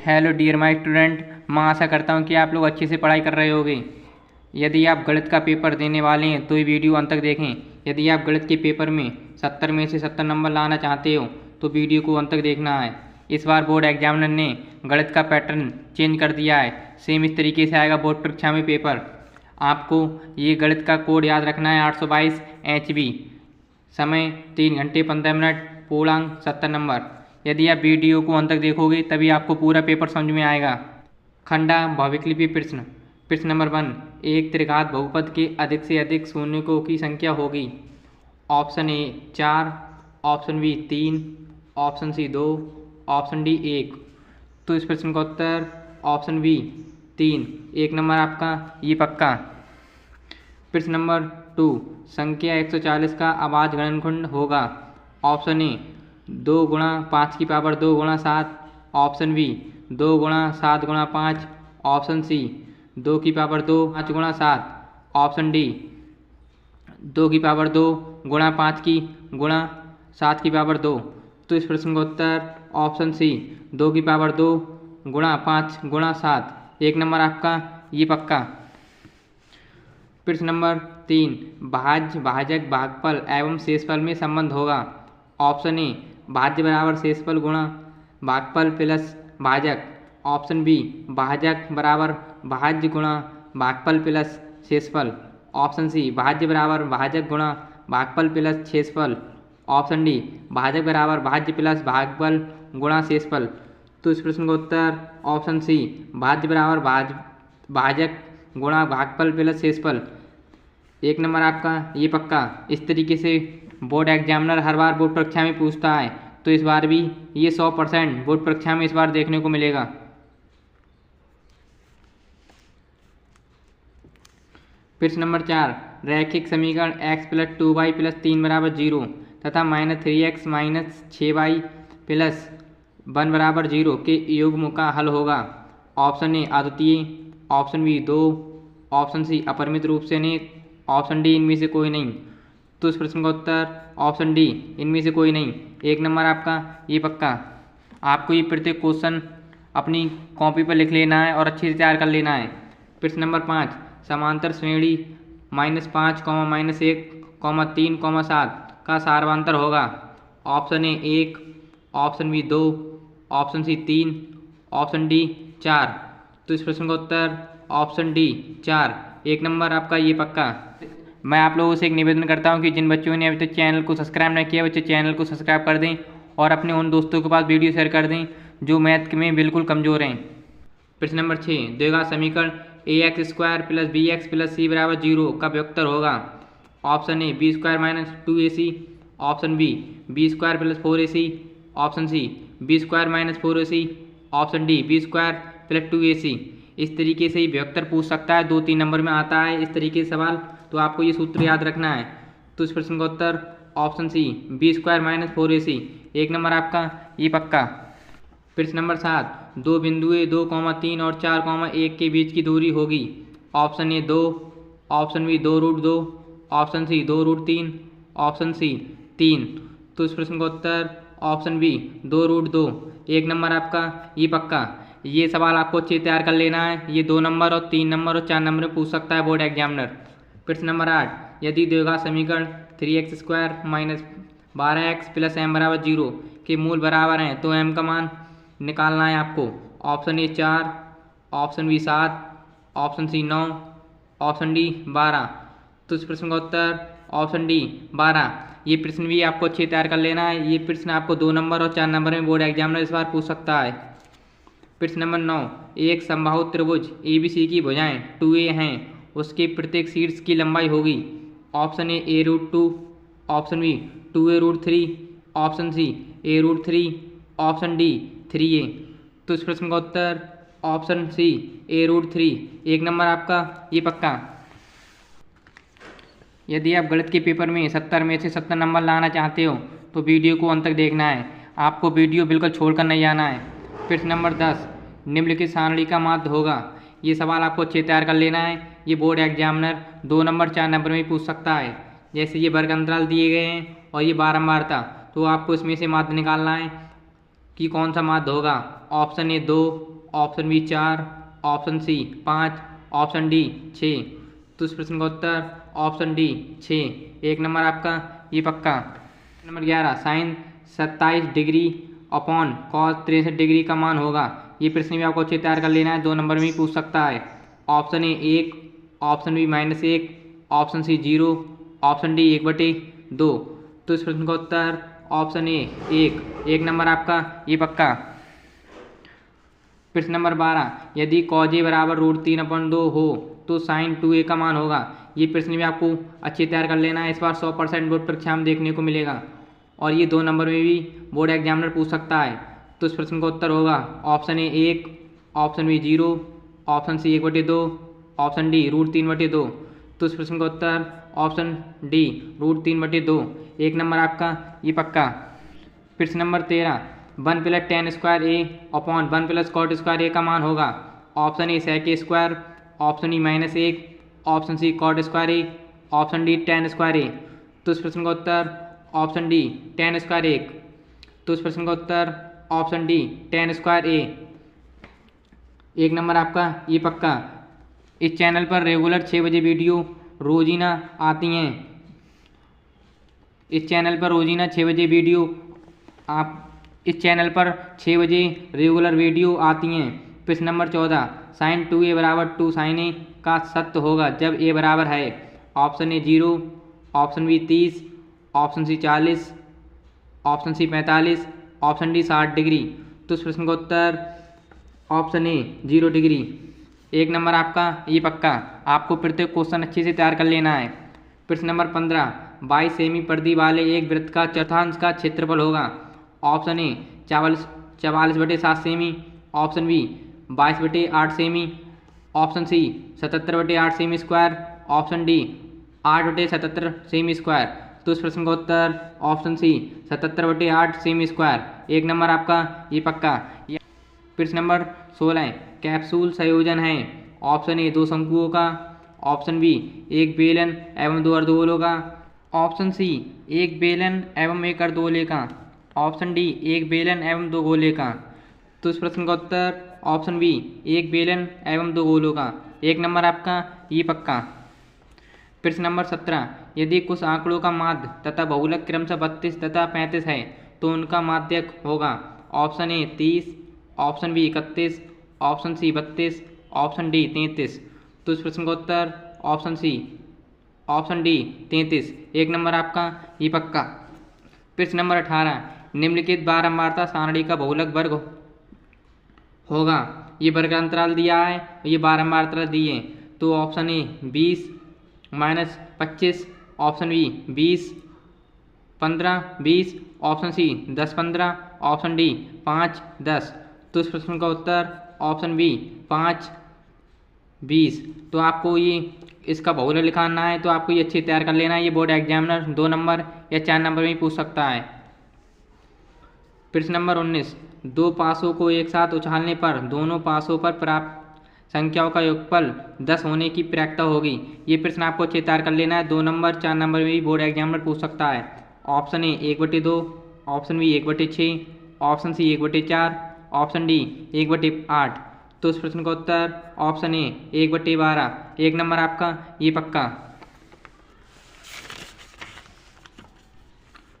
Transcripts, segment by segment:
Hello dear my student, मैं आशा करता हूँ कि आप लोग अच्छे से पढ़ाई कर रहे होंगे। यदि आप गणित का पेपर देने वाले हैं तो ये वीडियो अंत तक देखें। यदि आप गणित के पेपर में 70 में से 70 नंबर लाना चाहते हो तो वीडियो को अंत तक देखना है। इस बार बोर्ड एग्जामिनर ने गणित का पैटर्न चेंज कर दिया है। सेम इस तरीके से आएगा बोर्ड परीक्षा में पेपर। आपको ये गणित का कोड याद रखना है 822 HB। समय 3 घंटे 15 मिनट, पूर्णांक 70 नंबर। यदि आप वीडियो को अंत तक देखोगे तभी आपको पूरा पेपर समझ में आएगा। खंडा बहुविकल्पीय प्रश्न। प्रश्न नंबर 1, एक त्रिघात बहुपद के अधिक से अधिक शून्यकों की संख्या होगी। Option A 4, option B 3, option C 2, option D 1। तो इस प्रश्न का उत्तर ऑप्शन बी 3, 1 नंबर आपका ये पक्का। प्रश्न नंबर 2, संख्या 140 का अभाज्य गुणनखंड होगा। ऑप्शन ए 2 गुणा 5 की पावर 2 गुणा 7, ऑप्शन बी 2 गुणा 7 गुणा 5, ऑप्शन सी 2 की पावर 2 5 गुणा 7, ऑप्शन डी 2 की पावर 2 गुणा 5 की गुणा 7 की पावर 2। तो इस प्रश्न का उत्तर ऑप्शन सी 2 की पावर 2 गुणा 5 गुणा 7, 1 नंबर आपका ये पक्का। प्रश्न नंबर 3, भाज्य भाजक भागफल एवं शेषफल में संबंध होगा। ऑप्शन ए भाज्य बराबर शेषफल गुणा भागफल प्लस भाजक, ऑप्शन बी भाजक बराबर भाज्य गुणा भागफल प्लस शेषफल, ऑप्शन सी भाज्य बराबर भाजक गुणा भागफल प्लस शेषफल, ऑप्शन डी भाजक बराबर भाज्य प्लस भागफल गुणा शेषफल। तो इस प्रश्न का उत्तर ऑप्शन सी भाज्य बराबर भाजक गुणा भागफल प्लस शेषफल, 1 नंबर आपका ये पक्का। इस तरीके से बोर्ड एग्जामिनर हर बार बोर्ड परीक्षा में पूछता है, तो इस बार भी ये 100% बोर्ड परीक्षा में इस बार देखने को मिलेगा। प्रश्न नंबर 4, रैखिक समीकरण x + 2y + 3 = 0 तथा -3x - 6y + 1 = 0 के युग्म का हल होगा। ऑप्शन ए अद्वितीय, ऑप्शन बी 2, ऑप्शन सी अपरिमित रूप से अनेक, ऑप्शन डी इनमें से कोई नहीं। तो इस प्रश्न का उत्तर ऑप्शन डी इनमें से कोई नहीं, 1 नंबर आपका ये पक्का। आपको ये प्रत्येक क्वेश्चन अपनी कॉपी पर लिख लेना है और अच्छे से तैयार कर लेना है। प्रश्न नंबर 5, समांतर श्रेणी -5, -1, 3, 7 का सार्वंतर होगा। Option A 1, option B 2, option C 3, option D 4। तो इस प्रश्न का उत्तर ऑप्शन डी 4, 1 नंबर आपका ये पक्का। मैं आप लोगों से एक निवेदन करता हूं कि जिन बच्चों ने अभी तक चैनल को सब्सक्राइब नहीं किया बच्चे चैनल को सब्सक्राइब कर दें और अपने उन दोस्तों के पास वीडियो शेयर कर दें जो मैथ में बिल्कुल कमज़ोर हैं। प्रश्न नंबर 6, द्विघात समीकरण ax² + bx + c = 0 का व्युत्तर होगा। Option A b² - 2ac, option B b² + 4ac, option C b² - 4ac, option D b² + 2ac। इस तरीके से ही व्युत्तर पूछ सकता है, 2-3 नंबर में आता है इस तरीके से सवाल, तो आपको ये सूत्र याद रखना है। तो इस प्रश्न का उत्तर option C b² - 4ac, 1 number आपका ये पक्का। प्रश्न नंबर 7, दो बिंदुएं 2, 3 और 4, 1 के बीच की दूरी होगी। Option A 2, option B 2√2, option C 2√3, option C 3। तो इस प्रश्न का उत्तर ऑप्शन बी 2√2, 1 नंबर आपका ये पक्का। ये सवाल आपको अच्छे तैयार कर लेना है, ये 2 नंबर और 3 नंबर और 4 नंबर में पूछ सकता है बोर्ड एग्जामिनर। प्रश्न नंबर 8, यदि द्विघात समीकरण 3x² - 12x + m = 0 के मूल बराबर हैं तो m का मान निकालना है आपको। Option A 4, option B 7, option C 9, option D 12। तो इस प्रश्न का उत्तर ऑप्शन डी 12। ये प्रश्न भी आपको अच्छे तैयार कर लेना है, ये प्रश्न आपको 2 नंबर और 4 नंबर में बोर्ड एग्जामिनर इस बार पूछ सकता है। प्रश्न नंबर 9, एक समबाहु त्रिभुज ABC की भुजाएं 2a हैं, उसके प्रत्येक शीर्ष की लंबाई होगी। Option A a√2, option B 2a√3, option C a√3, option D 3a। तो इस प्रश्न का उत्तर ऑप्शन सी a√3, 1 नंबर आपका ये पक्का। यदि आप गणित के पेपर में 70 में से 70 नंबर लाना चाहते हो तो वीडियो को अंत तक देखना है, आपको वीडियो बिल्कुल छोड़कर नहीं जाना है। प्रश्न नंबर 10, निम्नलिखित सारणी का माध्य होगा। ये सवाल आपको अच्छे तैयार कर लेना है, ये बोर्ड एग्जामिनर 2 नंबर 4 नंबर में पूछ सकता है। जैसे ये वर्ग अंतराल दिए गए हैं और ये बारंबारता, तो आपको इसमें से माध्य निकालना है कि कौन सा माध्य होगा। Option A 2, option B 4, option C 5, option D 6। तो इस प्रश्न का उत्तर ऑप्शन डी 6। 1 नंबर आपका ये पक्का। Number 11 sine 27 degree upon cos 63 degree का मान होगा। ये प्रश्न भी आपको अच्छे तैयार कर लेना है, 2 नंबर में भी पूछ सकता है। Option A 1, option B -1, option C 0, option D 1/2। तो इस प्रश्न का उत्तर ऑप्शन ए 1 नंबर आपका ये पक्का। प्रश्न नंबर 12 यदि कॉज ए बराबर √3/2 हो तो साइन 2a का मान होगा। ये प्रश्न भी आपको अच्छे तैयार कर लेना है, इस बार 100% बोर्ड परीक्षा में देखने को मिलेगा और ये 2 नंबर में भी बोर्ड एग्जामिनर पूछ सकता है। तो इस प्रश्न का उत्तर होगा option A 1, option B 0, option C 1/2, option D √3/2। तो इस प्रश्न का उत्तर ऑप्शन डी √3/2। 1 नंबर आपका ये पक्का। प्रश्न number 13 1 + tan² a upon 1 + cot² a का मान होगा। Option A sec², option E -1, option C cot² a, option D tan² a। तो इस प्रश्न का उत्तर ऑप्शन डी tan² a। तो इस प्रश्न का उत्तर option D tan² a। 1 number आपका ये पक्का। इस चैनल पर रेगुलर 6 बजे वीडियो रोजीना आती हैं। इस चैनल पर रोजीना 6 बजे वीडियो इस चैनल पर 6 बजे रेगुलर वीडियो आती हैं। प्रश्न नंबर 14 साइन 2a बराबर 2 sin a का सत्य होगा जब a बराबर है। Option A 0, option B 30, option C 40, option C 45, option D 60 degree. तो इस प्रश्न का उत्तर ऑप्शन ए 0 डिग्री। 1 नंबर आपका ये पक्का। आपको प्रत्येक क्वेश्चन अच्छे से तैयार कर लेना है। प्रश्न नंबर 15 22 सेमी परिधि वाले एक वृत्त का चतुर्थांश का क्षेत्रफल होगा। ऑप्शन ए 44/7 सेमी, ऑप्शन बी 22/8 सेमी, ऑप्शन सी 77/8 सेमी स्क्वायर, ऑप्शन डी 8/77 सेमी स्क्वायर। तो इस प्रश्न का उत्तर ऑप्शन सी 77/8 सेमी स्क्वायर। 1 नंबर आपका ये पक्का। प्रश्न नंबर 16 कैप्सूल संयोजन है। ऑप्शन ए 2 शंकुओं का, ऑप्शन बी 1 बेलन एवं 2 अर्धगोलों का, ऑप्शन सी 1 बेलन एवं 1 अर्धगोले का, ऑप्शन डी 1 बेलन एवं 2 गोले का। तो इस प्रश्न का उत्तर ऑप्शन बी 1 बेलन एवं 2 गोलों का। 1 नंबर आपका ये पक्का। प्रश्न नंबर 17 यदि कुछ आंकड़ों का माध्य तथा बहुलक क्रमशः 32 तथा 35 है तो उनका माध्यक होगा। Option A 30, option B 31, option C 32, option D 33। तो इस प्रश्न का उत्तर ऑप्शन डी 33। 1 नंबर आपका ये पक्का। प्रश्न नंबर 18 निम्नलिखित बारंबारता सारणी का बहुलक वर्ग होगा। ये वर्ग अंतराल दिया है, ये बारंबारता दी है। तो option A 20 - 25, option B 20 15 20, option C 10 15, option D 5 10। तो इस प्रश्न का उत्तर ऑप्शन बी 5 20। तो आपको ये इसका बहुलक लिखाना है, तो आपको ये अच्छे तैयार कर लेना है। ये बोर्ड एग्जामिनर 2 नंबर या 4 नंबर में ही पूछ सकता है। प्रश्न नंबर 19 2 पासों को एक साथ उछालने पर दोनों पासों पर प्राप्त संख्याओं का योगफल 10 होने की प्रक्रिया होगी। ये प्रश्न आपको अच्छे तैयार कर लेना है। 2 नंबर 4 नंबर में भी बोर्ड एग्जामिनर पूछ सकता है। Option A 1/2, option B 1/6, option C 1/4, option D 1/8। तो इस प्रश्न का उत्तर ऑप्शन ए 1/12। 1 नंबर आपका ये पक्का।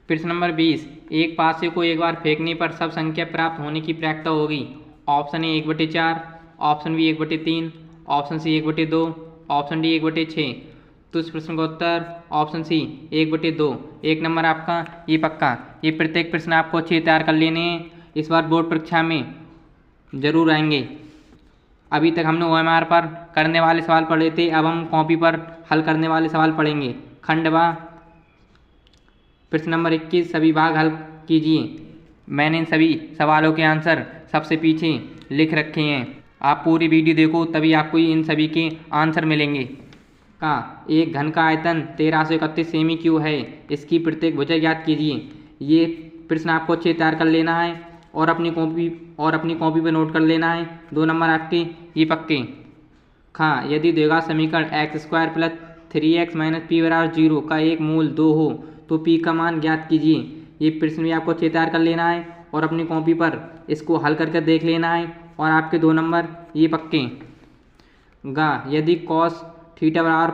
प्रश्न नंबर 20 एक पासे को एक बार फेंकने पर सब संख्या प्राप्त होने की प्रक्रिया होगी। Option A 1/4, option B 1/3, option C 1/2, option D 1/6। तो इस प्रश्न का उत्तर ऑप्शन सी 1/2। 1 नंबर आपका ये पक्का। ये प्रत्येक प्रश्न आपको अच्छे तैयार कर लेने हैं, इस बार बोर्ड परीक्षा में जरूर आएंगे। अभी तक हमने OMR पर करने वाले सवाल पढ़े थे, अब हम कॉपी पर हल करने वाले सवाल पढ़ेंगे। खंडवा प्रश्न नंबर 21 सभी भाग हल कीजिए। मैंने इन सभी सवालों के आंसर सबसे पीछे लिख रखे हैं, आप पूरी वीडियो देखो तभी आपको इन सभी के आंसर मिलेंगे। का एक घन का आयतन 1331 सेमी क्यूब है, इसकी प्रत्येक भुजा ज्ञात कीजिए। ये प्रश्न आपको अच्छे तैयार कर लेना है और अपनी कॉपी पर नोट कर लेना है। 2 नंबर आपके ये पक्के। हाँ यदि द्विघात समीकरण x² + 3x - p = 0 का एक मूल 2 हो तो p का मान ज्ञात कीजिए। ये प्रश्न भी आपको अच्छे तैयार कर लेना है और अपनी कॉपी पर इसको हल करके देख लेना है और आपके 2 नंबर ये पक्के। गा यदि कॉस थीटा बराबर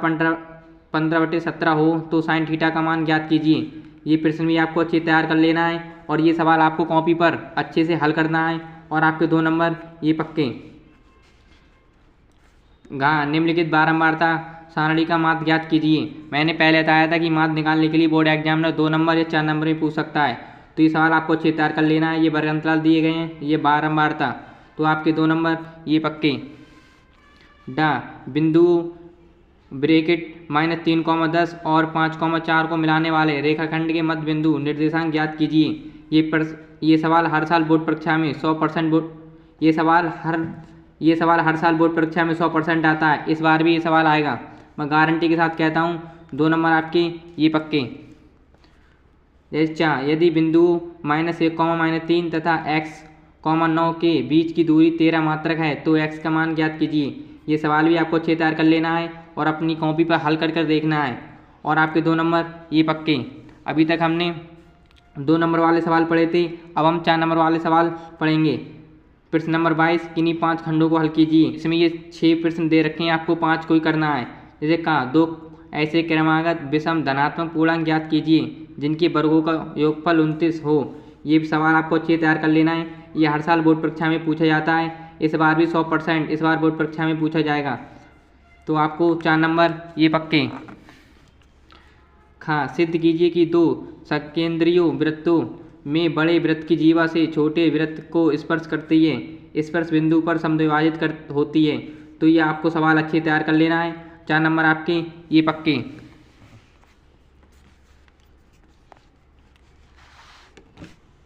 15/17 हो तो साइन थीटा का मान ज्ञात कीजिए। ये प्रश्न भी आपको अच्छे तैयार कर लेना है और ये सवाल आपको कॉपी पर अच्छे से हल करना है और आपके 2 नंबर ये पक्के। गा निम्नलिखित बारंबारता सारणी का माध्य ज्ञात कीजिए। मैंने पहले बताया था कि माध्य निकालने के लिए बोर्ड एग्जामिनर 2 नंबर या 4 नंबर में पूछ सकता है, तो ये सवाल आपको अच्छे तैयार कर लेना है। ये वर्ग अंतराल दिए गए हैं, ये बारंबारता, तो आपके 2 नंबर ये पक्के। डा बिंदु ब्रैकेट -3, 10 और 5, 4 को मिलाने वाले रेखाखंड के मध्य बिंदु निर्देशांक ज्ञात कीजिए। ये सवाल हर साल बोर्ड परीक्षा में 100% बोर्ड ये सवाल हर साल बोर्ड परीक्षा में 100% आता है। इस बार भी ये सवाल आएगा, मैं गारंटी के साथ कहता हूँ। 2 नंबर आपके ये पक्के। यदि बिंदु -1, -3 तथा x, 9 के बीच की दूरी 13 मात्रक है तो x का मान ज्ञात कीजिए। ये सवाल भी आपको अच्छे तैयार कर लेना है और अपनी कॉपी पर हल कर देखना है और आपके 2 नंबर ये पक्के। अभी तक हमने 2 नंबर वाले सवाल पढ़े थे, अब हम 4 नंबर वाले सवाल पढ़ेंगे। प्रश्न नंबर 22, किन्हीं 5 खंडों को हल कीजिए। इसमें ये 6 प्रश्न दे रखे हैं, आपको 5 को ही करना है। जैसे कहा 2 ऐसे क्रमागत विषम धनात्मक पूर्णांक ज्ञात कीजिए जिनके वर्गों का योगफल 29 हो। ये सवाल आपको अच्छे तैयार कर लेना है। ये हर साल बोर्ड परीक्षा में पूछा जाता है, इस बार भी 100% इस बार बोर्ड परीक्षा में पूछा जाएगा, तो आपको 4 नंबर ये पक्के। हाँ, सिद्ध कीजिए कि 2 सकेंद्रीय वृत्तों में बड़े वृत्त की जीवा से छोटे वृत्त को स्पर्श करती है, स्पर्श बिंदु पर समद्विभाजित होती है। तो ये आपको सवाल अच्छे तैयार कर लेना है। 4 नंबर आपके ये पक्के।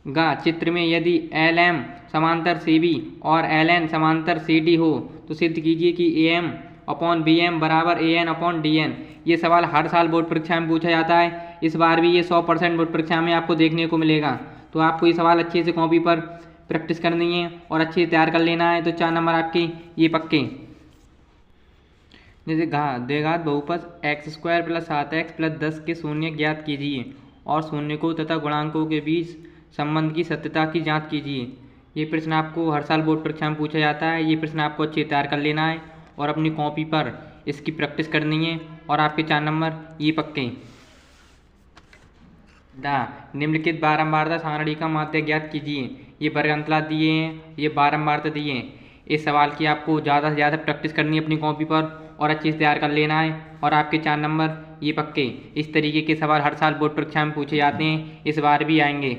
गा चित्र में यदि LM समांतर CB और LN समांतर CD हो तो सिद्ध कीजिए कि AM/BM बराबर AN/DN। ये सवाल हर साल बोर्ड परीक्षा में पूछा जाता है, इस बार भी ये 100% बोर्ड परीक्षा में आपको देखने को मिलेगा। तो आपको ये सवाल अच्छे से कॉपी पर प्रैक्टिस करनी है और अच्छे से तैयार कर लेना है। तो 4 नंबर आपके ये पक्के। जैसे द्विघात बहुपद x² + 7x + 10 के शून्य ज्ञात कीजिए और शून्यकों तथा गुणांकों के बीच संबंध की सत्यता की जांच कीजिए। ये प्रश्न आपको हर साल बोर्ड परीक्षा में पूछा जाता है, ये प्रश्न आपको अच्छे तैयार कर लेना है और अपनी कॉपी पर इसकी प्रैक्टिस करनी है और आपके 4 नंबर ये पक्के। निम्नलिखित बारंबारता सारणी का माध्य ज्ञात कीजिए। ये वर्ग अंतराल दिए हैं, ये बारंबारता दिए हैं। इस सवाल की आपको ज़्यादा से ज़्यादा प्रैक्टिस करनी है अपनी कॉपी पर और अच्छे से तैयार कर लेना है और आपके 4 नंबर ये पक्के। इस तरीके के सवाल हर साल बोर्ड परीक्षा में पूछे जाते हैं, इस बार भी आएंगे।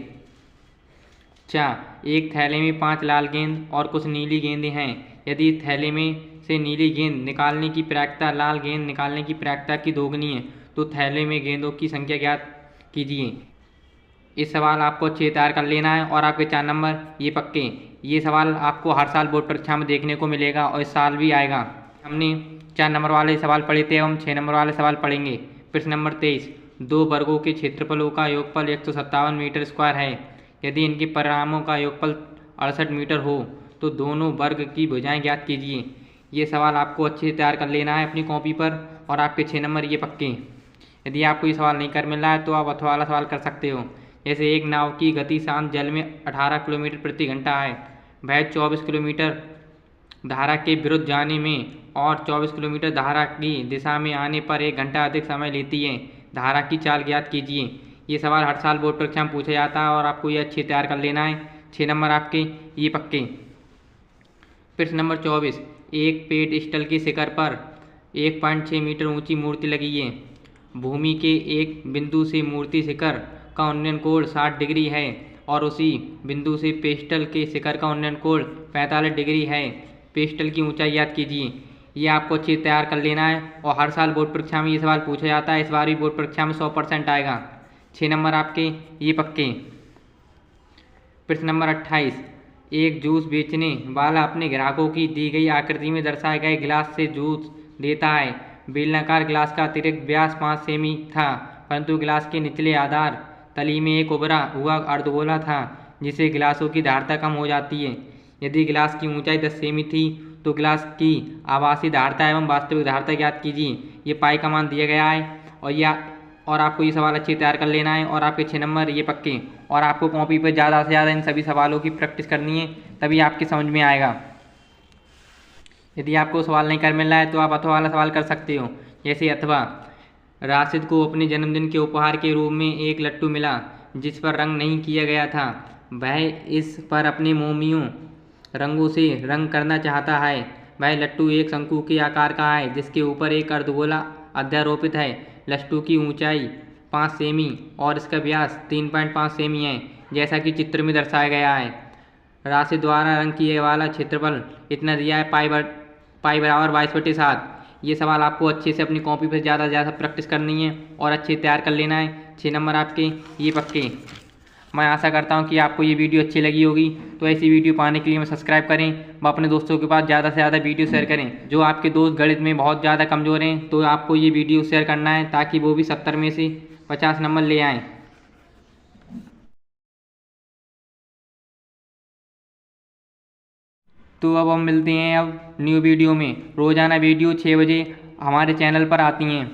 एक थैले में 5 लाल गेंद और कुछ नीली गेंदें हैं। यदि थैले में से नीली गेंद निकालने की प्रायिकता लाल गेंद निकालने की प्रायिकता की दोगुनी है तो थैले में गेंदों की संख्या ज्ञात कीजिए। इस सवाल आपको अच्छे तैयार कर लेना है और आपके 4 नंबर ये पक्के। ये सवाल आपको हर साल बोर्ड परीक्षा में देखने को मिलेगा और इस साल भी आएगा। हमने 4 नंबर वाले सवाल पढ़े थे, हम 6 नंबर वाले सवाल पढ़ेंगे। प्रश्न नंबर 23, 2 वर्गों के क्षेत्रफलों का योगफल 157 मीटर स्क्वायर है। यदि इनके परिणामों का योगफल 68 मीटर हो तो दोनों वर्ग की भुजाएं ज्ञात कीजिए। ये सवाल आपको अच्छे से तैयार कर लेना है अपनी कॉपी पर और आपके 6 नंबर ये पक्के। यदि आपको ये सवाल नहीं कर मिल रहा है तो आप अथवा वाला सवाल कर सकते हो। जैसे एक नाव की गति शांत जल में 18 किलोमीटर प्रति घंटा है, वह 24 किलोमीटर धारा के विरुद्ध जाने में और 24 किलोमीटर धारा की दिशा में आने पर 1 घंटा अधिक समय लेती है। धारा की चाल ज्ञात कीजिए। ये सवाल हर साल बोर्ड परीक्षा में पूछा जाता है और आपको ये अच्छे तैयार कर लेना है। 6 नंबर आपके ये पक्के। प्रश्न नंबर 24, एक पेट स्टल के शिखर पर 1.6 मीटर ऊंची मूर्ति लगी है। भूमि के एक बिंदु से मूर्ति शिखर का उन्नयन कोण 60 डिग्री है और उसी बिंदु से पेस्टल के शिखर का उन्नयन कोण 45 डिग्री है। पेस्टल की ऊंचाई याद कीजिए। ये आपको अच्छे तैयार कर लेना है और हर साल बोर्ड परीक्षा में ये सवाल पूछा जाता है, इस बार भी बोर्ड परीक्षा में 100% आएगा। 6 नंबर आपके ये पक्के। प्रश्न नंबर 28, एक जूस बेचने वाला अपने ग्राहकों की दी गई आकृति में दर्शाए गए गिलास से जूस देता है। बेलनाकार गिलास का अतिरिक्त व्यास 5 सेमी था, परंतु गिलास के निचले आधार तली में एक उभरा हुआ अर्धगोला था जिससे गिलासों की धारता कम हो जाती है। यदि गिलास की ऊंचाई 10 सेमी थी तो गिलास की आभासी धारता एवं वास्तविक धारता ज्ञात कीजिए। ये पाई का मान दिया गया है और आपको ये सवाल अच्छे तैयार कर लेना है और आपके 6 नंबर ये पक्के। और आपको कॉपी पर ज़्यादा से ज़्यादा इन सभी सवालों की प्रैक्टिस करनी है, तभी आपकी समझ में आएगा। यदि आपको सवाल नहीं कर मिल रहा है तो आप अथवा वाला सवाल कर सकते हो। जैसे अथवा, राशिद को अपने जन्मदिन के उपहार के रूप में एक लट्टू मिला जिस पर रंग नहीं किया गया था। वह इस पर अपने मोमियों रंगों से रंग करना चाहता है। वह लट्टू एक शंकु के आकार का है जिसके ऊपर एक अर्धगोला अध्यारोपित है। लट्टू की ऊंचाई 5 सेमी और इसका व्यास 3.5 सेमी है, जैसा कि चित्र में दर्शाया गया है। राशि द्वारा रंग किए वाला क्षेत्रफल इतना दिया है, पाई बराबर 22/7। ये सवाल आपको अच्छे से अपनी कॉपी पर ज़्यादा से ज़्यादा प्रैक्टिस करनी है और अच्छे तैयार कर लेना है। 6 नंबर आपके ये पक्के। मैं आशा करता हूँ कि आपको ये वीडियो अच्छी लगी होगी। तो ऐसी वीडियो पाने के लिए मैं सब्सक्राइब करें व अपने दोस्तों के पास ज़्यादा से ज़्यादा वीडियो शेयर करें। जो आपके दोस्त गणित में बहुत ज़्यादा कमज़ोर हैं तो आपको ये वीडियो शेयर करना है ताकि वो भी 70 में से 50 नंबर ले आएँ। तो अब हम मिलते हैं अब न्यू वीडियो में। रोज़ाना वीडियो 6 बजे हमारे चैनल पर आती हैं।